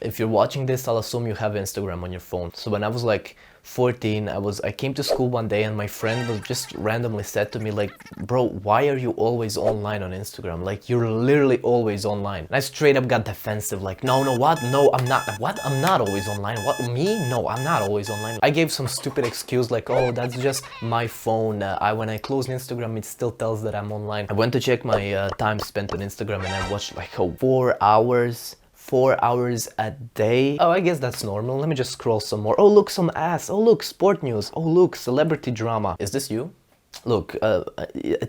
If you're watching this, I'll assume you have Instagram on your phone. So when I was like 14, I came to school one day and my friend was just randomly said to me like, bro, why are you always online on Instagram? Like, you're literally always online. And I straight up got defensive, like, no, what? No, I'm not. What? I'm not always online. What? Me? No, I'm not always online. I gave some stupid excuse like, oh, that's just my phone. When I close Instagram, it still tells that I'm online. I went to check my time spent on Instagram and I watched like 4 hours a day. Oh, I guess that's normal. Let me just scroll some more. Oh, look, some ass. Oh, look, sport news. Oh, look, celebrity drama. Is this you? Look, I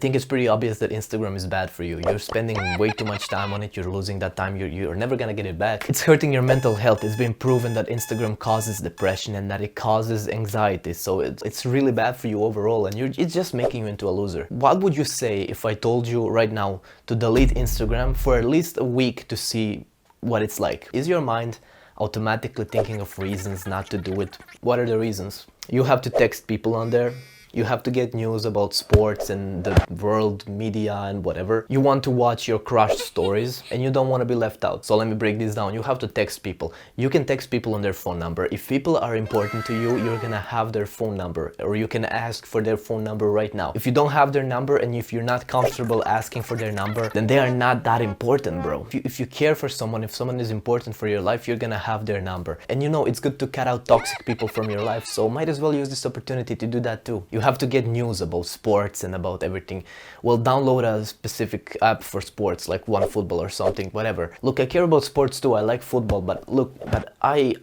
think it's pretty obvious that Instagram is bad for you. You're spending way too much time on it. You're losing that time. You're never gonna get it back. It's hurting your mental health. It's been proven that Instagram causes depression and that it causes anxiety. So it's really bad for you overall, and it's just making you into a loser. What would you say if I told you right now to delete Instagram for at least a week to see what it's like? Is your mind automatically thinking of reasons not to do it? What are the reasons? You have to text people on there. You have to get news about sports and the world media and whatever. You want to watch your crush stories and you don't want to be left out. So let me break this down. You have to text people. You can text people on their phone number. If people are important to you, you're gonna have their phone number, or you can ask for their phone number right now. If you don't have their number and if you're not comfortable asking for their number, then they are not that important, bro. If you care for someone, if someone is important for your life, you're gonna have their number. And you know, it's good to cut out toxic people from your life, so might as well use this opportunity to do that too. You have to get news about sports and about everything. Well, download a specific app for sports, like OneFootball or something, whatever. Look, I care about sports too. I like football, but look, I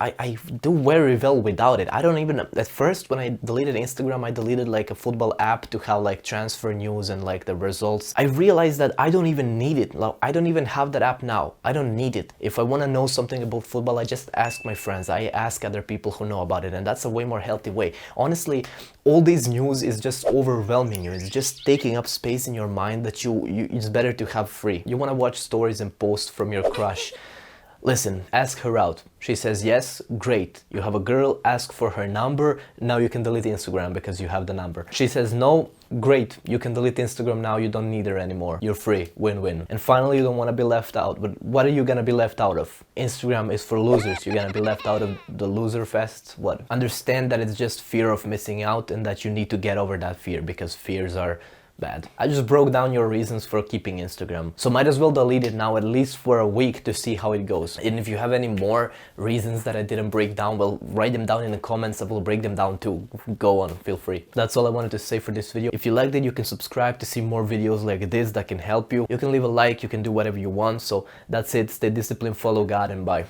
do very well without it. I don't even, at first when I deleted Instagram, I deleted like a football app to have like transfer news and like the results. I realized that I don't even need it. Like, I don't even have that app now. I don't need it. If I want to know something about football, I just ask my friends. I ask other people who know about it, and that's a way more healthy way. Honestly, all this news is just overwhelming you. It's just taking up space in your mind that it's better to have free. You want to watch stories and posts from your crush. Listen, ask her out. She says yes, great. You have a girl, ask for her number. Now you can delete Instagram because you have the number. She says no, great. You can delete Instagram now. You don't need her anymore. You're free. Win-win. And finally, you don't want to be left out. But what are you gonna be left out of? Instagram is for losers. You're gonna be left out of the loser fest. What? Understand that it's just fear of missing out and that you need to get over that fear, because fears are bad. I just broke down your reasons for keeping Instagram, so might as well delete it now, at least for a week, to see how it goes. And if you have any more reasons that I didn't break down, well, write them down in the comments. I will break them down too. Go on, feel free. That's all I wanted to say for this video. If you liked it, you can subscribe to see more videos like this that can help you. You can leave a like, you can do whatever you want. So that's it. Stay disciplined, follow God, and bye.